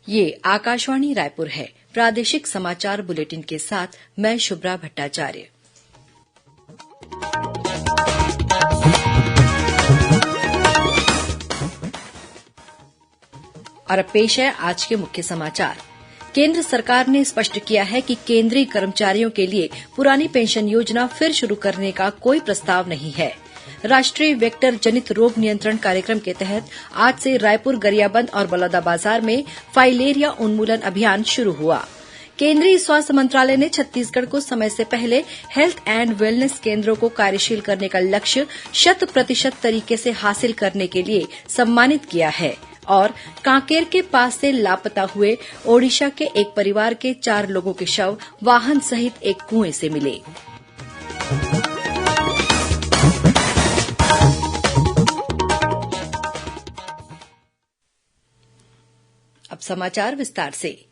ये आकाशवाणी रायपुर है। प्रादेशिक समाचार बुलेटिन के साथ मैं शुभ्रा भट्टाचार्य। और अब पेश है आज के मुख्य समाचार। केंद्र सरकार ने स्पष्ट किया है कि केंद्रीय कर्मचारियों के लिए पुरानी पेंशन योजना फिर शुरू करने का कोई प्रस्ताव नहीं है। राष्ट्रीय वेक्टर जनित रोग नियंत्रण कार्यक्रम के तहत आज से रायपुर, गरियाबंद और बलौदाबाजार में फाइलेरिया उन्मूलन अभियान शुरू हुआ। केंद्रीय स्वास्थ्य मंत्रालय ने छत्तीसगढ़ को समय से पहले हेल्थ एंड वेलनेस केंद्रों को कार्यशील करने का लक्ष्य 100% तरीके से हासिल करने के लिए सम्मानित किया है। और कांकेर के पास से लापता हुए ओडिशा के एक परिवार के 4 लोगों के शव वाहन सहित एक कुएं से मिले। अब समाचार विस्तार से।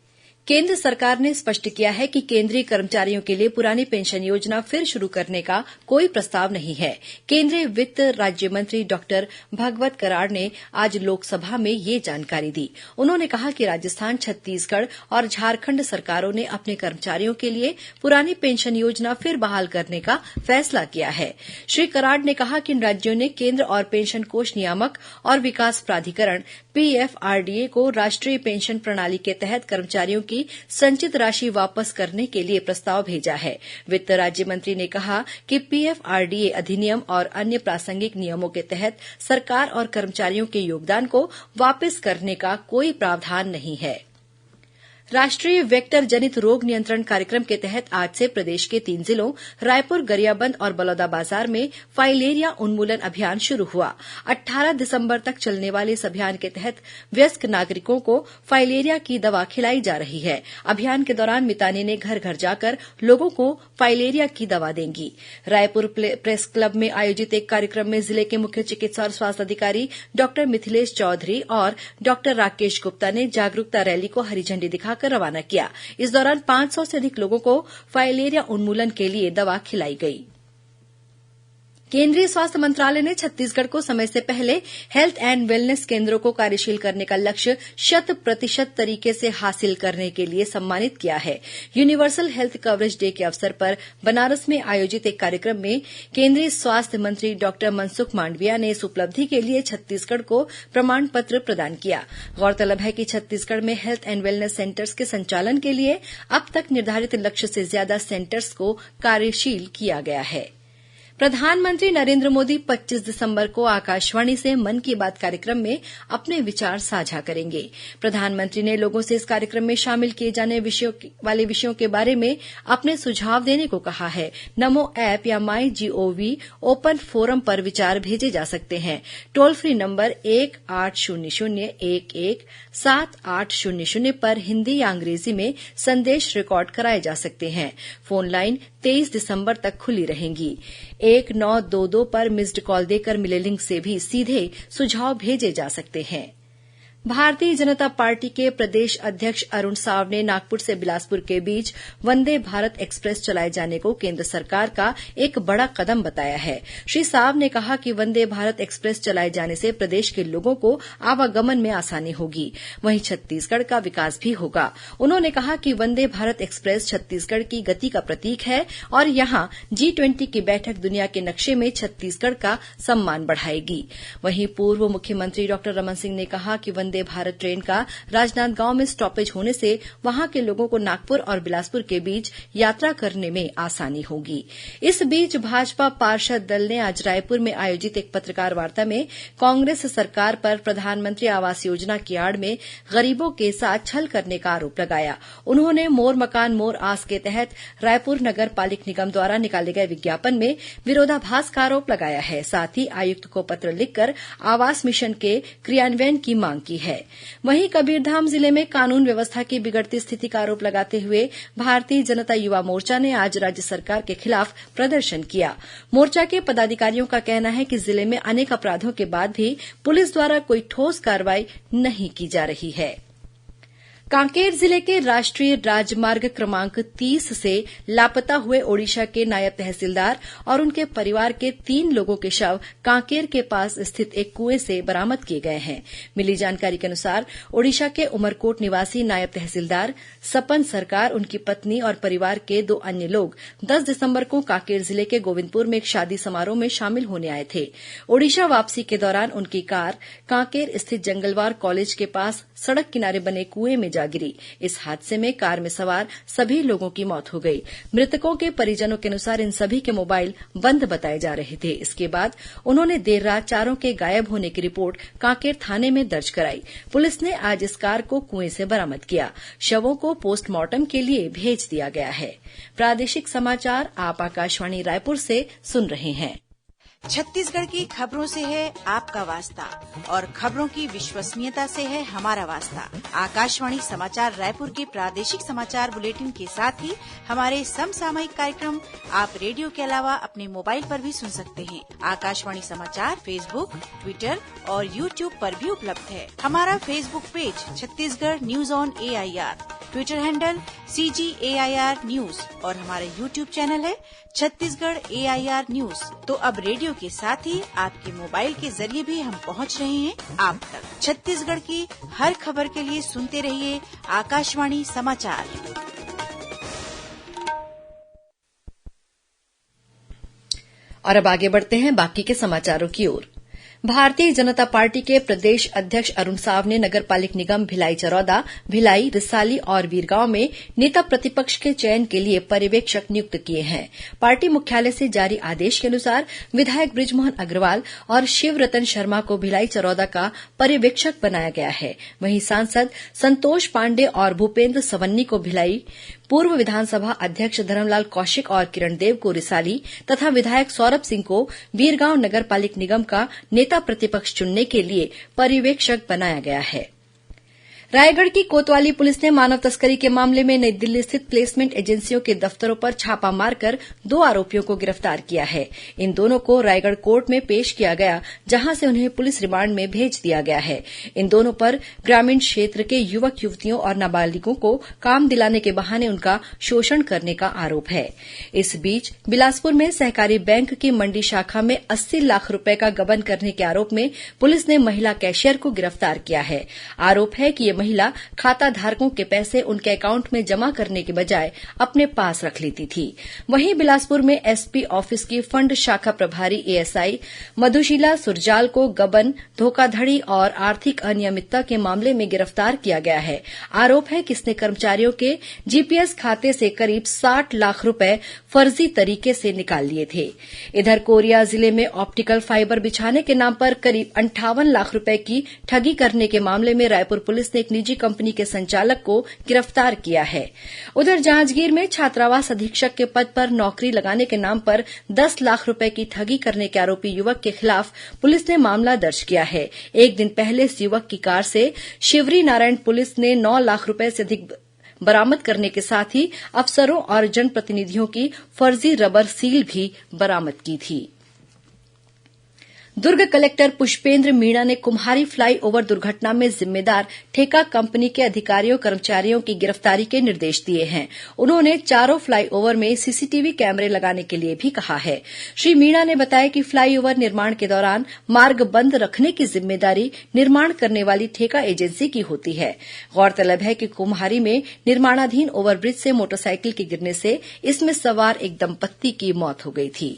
केंद्र सरकार ने स्पष्ट किया है कि केंद्रीय कर्मचारियों के लिए पुरानी पेंशन योजना फिर शुरू करने का कोई प्रस्ताव नहीं है। केंद्रीय वित्त राज्य मंत्री डॉक्टर भागवत कराड़ ने आज लोकसभा में ये जानकारी दी। उन्होंने कहा कि राजस्थान, छत्तीसगढ़ और झारखंड सरकारों ने अपने कर्मचारियों के लिए पुरानी पेंशन योजना फिर बहाल करने का फैसला किया है। श्री कराड़ ने कहा कि इन राज्यों ने केंद्र और पेंशन कोष नियामक और विकास प्राधिकरण PFRDA को राष्ट्रीय पेंशन प्रणाली के तहत कर्मचारियों की संचित राशि वापस करने के लिए प्रस्ताव भेजा है। वित्त राज्य मंत्री ने कहा कि PFRDA अधिनियम और अन्य प्रासंगिक नियमों के तहत सरकार और कर्मचारियों के योगदान को वापस करने का कोई प्रावधान नहीं है। राष्ट्रीय वेक्टर जनित रोग नियंत्रण कार्यक्रम के तहत आज से प्रदेश के 3 जिलों रायपुर, गरियाबंद और बलौदाबाजार में फाइलेरिया उन्मूलन अभियान शुरू हुआ। 18 दिसंबर तक चलने वाले इस अभियान के तहत वयस्क नागरिकों को फाइलेरिया की दवा खिलाई जा रही है। अभियान के दौरान मितानिनें ने घर घर जाकर लोगों को फाइलेरिया की दवा देंगी। रायपुर प्रेस क्लब में आयोजित एक कार्यक्रम में जिले के मुख्य चिकित्सा और स्वास्थ्य अधिकारी डॉ मिथिलेश चौधरी और डॉ राकेश गुप्ता ने जागरूकता रैली को हरी झंडी दिखा कर रवाना किया। इस दौरान 500 से अधिक लोगों को फाइलेरिया उन्मूलन के लिए दवा खिलाई गई। केंद्रीय स्वास्थ्य मंत्रालय ने छत्तीसगढ़ को समय से पहले हेल्थ एंड वेलनेस केंद्रों को कार्यशील करने का लक्ष्य 100% तरीके से हासिल करने के लिए सम्मानित किया है। यूनिवर्सल हेल्थ कवरेज डे के अवसर पर बनारस में आयोजित एक कार्यक्रम में केंद्रीय स्वास्थ्य मंत्री डॉ मनसुख मांडविया ने इस उपलब्धि के लिए छत्तीसगढ़ को प्रमाण पत्र प्रदान किया। गौरतलब है कि छत्तीसगढ़ में हेल्थ एंड वेलनेस सेंटर्स के संचालन के लिए अब तक निर्धारित लक्ष्य से ज्यादा सेंटर्स को कार्यशील किया गया है। प्रधानमंत्री नरेंद्र मोदी 25 दिसंबर को आकाशवाणी से मन की बात कार्यक्रम में अपने विचार साझा करेंगे। प्रधानमंत्री ने लोगों से इस कार्यक्रम में शामिल किए जाने वाले विषयों के बारे में अपने सुझाव देने को कहा है। नमो ऐप या MyGov ओपन फोरम पर विचार भेजे जा सकते हैं। टोल फ्री नंबर 1-800-11-7800 पर हिन्दी या अंग्रेजी में संदेश रिकॉर्ड कराए जा सकते हैं। फोन लाइन 23 दिसंबर तक खुली रहेंगी। 1922 पर मिस्ड कॉल देकर मिले लिंक से भी सीधे सुझाव भेजे जा सकते हैं। भारतीय जनता पार्टी के प्रदेश अध्यक्ष अरुण साव ने नागपुर से बिलासपुर के बीच वंदे भारत एक्सप्रेस चलाए जाने को केंद्र सरकार का एक बड़ा कदम बताया है। श्री साव ने कहा कि वंदे भारत एक्सप्रेस चलाए जाने से प्रदेश के लोगों को आवागमन में आसानी होगी, वहीं छत्तीसगढ़ का विकास भी होगा। उन्होंने कहा कि वंदे भारत एक्सप्रेस छत्तीसगढ़ की गति का प्रतीक है और यहां G20 की बैठक दुनिया के नक्शे में छत्तीसगढ़ का सम्मान बढ़ाएगी। वहीं पूर्व मुख्यमंत्री डॉ रमन सिंह ने कहा कि वंदे भारत ट्रेन का राजनांदगांव में स्टॉपेज होने से वहां के लोगों को नागपुर और बिलासपुर के बीच यात्रा करने में आसानी होगी। इस बीच भाजपा पार्षद दल ने आज रायपुर में आयोजित एक पत्रकार वार्ता में कांग्रेस सरकार पर प्रधानमंत्री आवास योजना की आड़ में गरीबों के साथ छल करने का आरोप लगाया। उन्होंने मोर मकान मोर आस के तहत रायपुर नगर पालिक निगम द्वारा निकाले गए विज्ञापन में विरोधाभास का आरोप लगाया है। साथ ही आयुक्त को पत्र लिखकर आवास मिशन के क्रियान्वयन की मांग की है। वहीं कबीरधाम जिले में कानून व्यवस्था की बिगड़ती स्थिति का आरोप लगाते हुए भारतीय जनता युवा मोर्चा ने आज राज्य सरकार के खिलाफ प्रदर्शन किया। मोर्चा के पदाधिकारियों का कहना है कि जिले में अनेक अपराधों के बाद भी पुलिस द्वारा कोई ठोस कार्रवाई नहीं की जा रही है। कांकेर जिले के राष्ट्रीय राजमार्ग क्रमांक 30 से लापता हुए ओडिशा के नायब तहसीलदार और उनके परिवार के 3 लोगों के शव कांकेर के पास स्थित एक कुएं से बरामद किए गए हैं। मिली जानकारी के अनुसार ओडिशा के उमरकोट निवासी नायब तहसीलदार सपन सरकार, उनकी पत्नी और परिवार के 2 अन्य लोग 10 दिसंबर को कांकेर जिले के गोविंदपुर में एक शादी समारोह में शामिल होने आए थे। ओडिशा वापसी के दौरान उनकी कार कांकेर स्थित जंगलवार कॉलेज के पास सड़क किनारे बने कुएं में जा गिरी। इस हादसे में कार में सवार सभी लोगों की मौत हो गई। मृतकों के परिजनों के अनुसार इन सभी के मोबाइल बंद बताए जा रहे थे। इसके बाद उन्होंने देर रात चारों के गायब होने की रिपोर्ट कांकेर थाने में दर्ज कराई। पुलिस ने आज इस कार को कुएं से बरामद किया। शवों को पोस्टमार्टम के लिए भेज दिया गया है। प्रादेशिक समाचार आप आकाशवाणी रायपुर से सुन रहे हैं। छत्तीसगढ़ की खबरों से है आपका वास्ता और खबरों की विश्वसनीयता से है हमारा वास्ता। आकाशवाणी समाचार रायपुर के प्रादेशिक समाचार बुलेटिन के साथ ही हमारे समसामयिक कार्यक्रम आप रेडियो के अलावा अपने मोबाइल पर भी सुन सकते हैं। आकाशवाणी समाचार फेसबुक, ट्विटर और यूट्यूब पर भी उपलब्ध है। हमारा Facebook page Chhattisgarh news on AIR, Twitter handle CGAIR news और हमारा यूट्यूब चैनल है छत्तीसगढ़ AIR न्यूज। तो अब रेडियो के साथ ही आपके मोबाइल के जरिए भी हम पहुंच रहे हैं आप तक। छत्तीसगढ़ की हर खबर के लिए सुनते रहिए आकाशवाणी समाचार। और अब आगे बढ़ते हैं बाकी के समाचारों की ओर। भारतीय जनता पार्टी के प्रदेश अध्यक्ष अरुण साव ने नगर पालिक निगम भिलाई चरौदा, भिलाई, रिसाली और वीरगांव में नेता प्रतिपक्ष के चयन के लिए पर्यवेक्षक नियुक्त किए हैं। पार्टी मुख्यालय से जारी आदेश के अनुसार विधायक बृजमोहन अग्रवाल और शिव रतन शर्मा को भिलाई चरौदा का पर्यवेक्षक बनाया गया है। वहीं सांसद संतोष पांडे और भूपेन्द्र सवन्नी को भिलाई, पूर्व विधानसभा अध्यक्ष धरमलाल कौशिक और किरण देव को रिसाली तथा विधायक सौरभ सिंह को वीरगांव नगर पालिक निगम का नेता प्रतिपक्ष चुनने के लिए पर्यवेक्षक बनाया गया है। रायगढ़ की कोतवाली पुलिस ने मानव तस्करी के मामले में नई दिल्ली स्थित प्लेसमेंट एजेंसियों के दफ्तरों पर छापा मारकर 2 आरोपियों को गिरफ्तार किया है। इन दोनों को रायगढ़ कोर्ट में पेश किया गया, जहां से उन्हें पुलिस रिमांड में भेज दिया गया है। इन दोनों पर ग्रामीण क्षेत्र के युवक युवतियों और नाबालिगों को काम दिलाने के बहाने उनका शोषण करने का आरोप है। इस बीच बिलासपुर में सहकारी बैंक की मंडी शाखा में 80 लाख रुपए का गबन करने के आरोप में पुलिस ने महिला कैशियर को गिरफ्तार किया है। आरोप है कि महिला खाता धारकों के पैसे उनके अकाउंट में जमा करने के बजाय अपने पास रख लेती थी। वहीं बिलासपुर में एसपी ऑफिस की फंड शाखा प्रभारी ASI मधुशीला सुरजाल को गबन, धोखाधड़ी और आर्थिक अनियमितता के मामले में गिरफ्तार किया गया है। आरोप है कि इसने कर्मचारियों के जीपीएस खाते से करीब 60 लाख रुपए फर्जी तरीके से निकाल लिए थे। इधर कोरिया जिले में ऑप्टिकल फाइबर बिछाने के नाम पर करीब 58 लाख रुपए की ठगी करने के मामले में रायपुर पुलिस ने एक निजी कंपनी के संचालक को गिरफ्तार किया है। उधर जांजगीर में छात्रावास अधीक्षक के पद पर नौकरी लगाने के नाम पर 10 लाख रुपए की ठगी करने के आरोपी युवक के खिलाफ पुलिस ने मामला दर्ज किया है। एक दिन पहले इस युवक की कार से शिवरी नारायण पुलिस ने 9 लाख रुपए से अधिक बरामद करने के साथ ही अफसरों और जनप्रतिनिधियों की फर्जी रबर सील भी बरामद की थी। दुर्ग कलेक्टर पुष्पेन्द्र मीणा ने कुम्हारी फ्लाईओवर दुर्घटना में जिम्मेदार ठेका कंपनी के अधिकारियों कर्मचारियों की गिरफ्तारी के निर्देश दिए हैं। उन्होंने चारों फ्लाईओवर में सीसीटीवी कैमरे लगाने के लिए भी कहा है। श्री मीणा ने बताया कि फ्लाईओवर निर्माण के दौरान मार्ग बंद रखने की जिम्मेदारी निर्माण करने वाली ठेका एजेंसी की होती है। गौरतलब है कि कुम्हारी में निर्माणाधीन ओवरब्रिज से मोटरसाइकिल के गिरने से इसमें सवार एक दंपत्ति की मौत हो गई थी।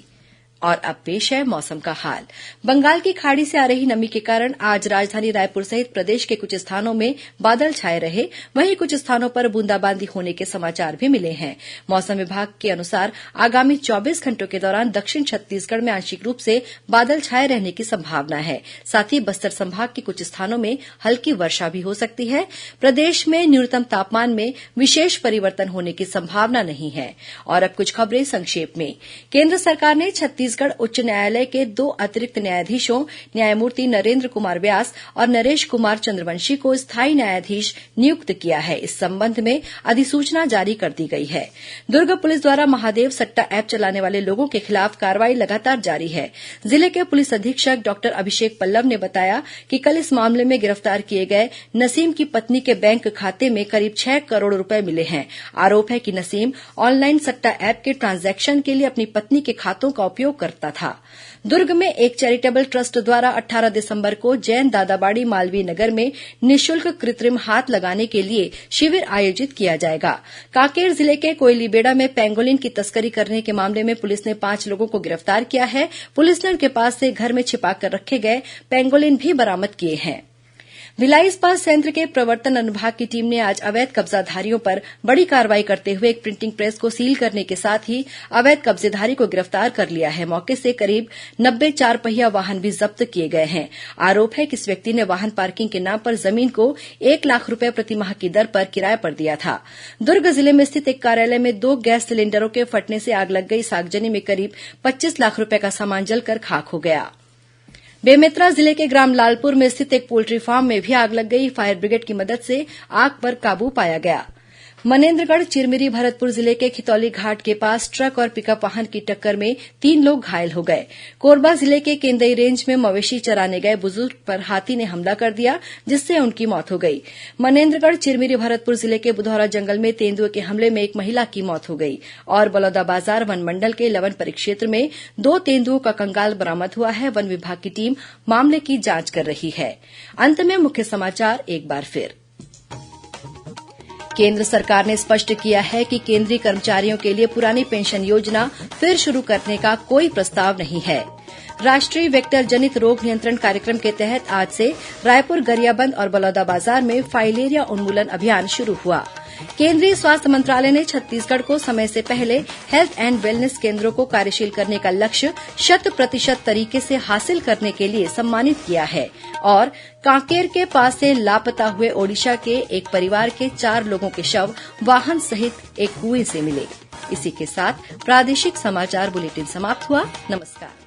और अब पेश है मौसम का हाल। बंगाल की खाड़ी से आ रही नमी के कारण आज राजधानी रायपुर सहित प्रदेश के कुछ स्थानों में बादल छाए रहे, वहीं कुछ स्थानों पर बूंदाबांदी होने के समाचार भी मिले हैं। मौसम विभाग के अनुसार आगामी 24 घंटों के दौरान दक्षिण छत्तीसगढ़ में आंशिक रूप से बादल छाए रहने की संभावना है। साथ ही बस्तर संभाग के कुछ स्थानों में हल्की वर्षा भी हो सकती है। प्रदेश में न्यूनतम तापमान में विशेष परिवर्तन होने की संभावना नहीं है। और अब कुछ खबरें संक्षेप में। केंद्र सरकार ने छत्तीसगढ़ छत्तीसगढ़ उच्च न्यायालय के 2 अतिरिक्त न्यायाधीशों न्यायमूर्ति नरेन्द्र कुमार व्यास और नरेश कुमार चंद्रवंशी को स्थायी न्यायाधीश नियुक्त किया है। इस संबंध में अधिसूचना जारी कर दी गई है। दुर्ग पुलिस द्वारा महादेव सट्टा ऐप चलाने वाले लोगों के खिलाफ कार्रवाई लगातार जारी है। जिले के पुलिस अधीक्षक डॉक्टर अभिषेक पल्लव ने बताया कि कल इस मामले में गिरफ्तार किए गए नसीम की पत्नी के बैंक खाते में करीब 6 करोड़ रुपए मिले हैं। आरोप है कि नसीम ऑनलाइन सट्टा ऐप के ट्रांजैक्शन के लिए अपनी पत्नी के खातों का उपयोग करता था। दुर्ग में एक चैरिटेबल ट्रस्ट द्वारा 18 दिसंबर को जैन दादाबाड़ी मालवीय नगर में निःशुल्क कृत्रिम हाथ लगाने के लिए शिविर आयोजित किया जाएगा। कांकेर जिले के कोयलीबेड़ा में पेंगोलिन की तस्करी करने के मामले में पुलिस ने 5 लोगों को गिरफ्तार किया है। पुलिस ने उनके पास से घर में छिपाकर रखे गए पेंगोलिन भी बरामद किए हैं। भिलाई इस्पात संयंत्र के प्रवर्तन अनुभाग की टीम ने आज अवैध कब्जाधारियों पर बड़ी कार्रवाई करते हुए एक प्रिंटिंग प्रेस को सील करने के साथ ही अवैध कब्जेधारी को गिरफ्तार कर लिया है। मौके से करीब 90 4पहिया वाहन भी जब्त किए गए हैं। आरोप है कि इस व्यक्ति ने वाहन पार्किंग के नाम पर जमीन को 1 लाख रुपए प्रतिमाह की दर पर किराए पर दिया था। दुर्ग जिले में स्थित एक कार्यालय में 2 गैस सिलेंडरों के फटने से आग लग गई। इस आगजनी में करीब 25 लाख रुपए का सामान जलकर खाक हो गया। बेमेतरा जिले के ग्राम लालपुर में स्थित एक पोल्ट्री फार्म में भी आग लग गई। फायर ब्रिगेड की मदद से आग पर काबू पाया गया। मनेन्द्रगढ़ चिरमिरी भरतपुर जिले के खितौली घाट के पास ट्रक और पिकअप वाहन की टक्कर में 3 लोग घायल हो गए। कोरबा जिले के केंदई रेंज में मवेशी चराने गए बुजुर्ग पर हाथी ने हमला कर दिया, जिससे उनकी मौत हो गई। मनेन्द्रगढ़ चिरमिरी भरतपुर जिले के बुधौरा जंगल में तेंदुए के हमले में एक महिला की मौत हो गई और बलौदाबाजार वनमंडल के लवन परिक्षेत्र में 2 तेंदुओं का कंकाल बरामद हुआ है। वन विभाग की टीम मामले की जांच कर रही है। अंत में मुख्य समाचार एक बार फिर। केंद्र सरकार ने स्पष्ट किया है कि केंद्रीय कर्मचारियों के लिए पुरानी पेंशन योजना फिर शुरू करने का कोई प्रस्ताव नहीं है। राष्ट्रीय वेक्टर जनित रोग नियंत्रण कार्यक्रम के तहत आज से रायपुर, गरियाबंद और बलौदाबाजार में फाइलेरिया उन्मूलन अभियान शुरू हुआ। केंद्रीय स्वास्थ्य मंत्रालय ने छत्तीसगढ़ को समय से पहले हेल्थ एंड वेलनेस केंद्रों को कार्यशील करने का लक्ष्य 100% तरीके से हासिल करने के लिए सम्मानित किया है। और कांकेर के पास से लापता हुए ओडिशा के एक परिवार के 4 लोगों के शव वाहन सहित एक कुएं से मिले। इसी के साथ प्रादेशिक समाचार बुलेटिन समाप्त हुआ। नमस्कार।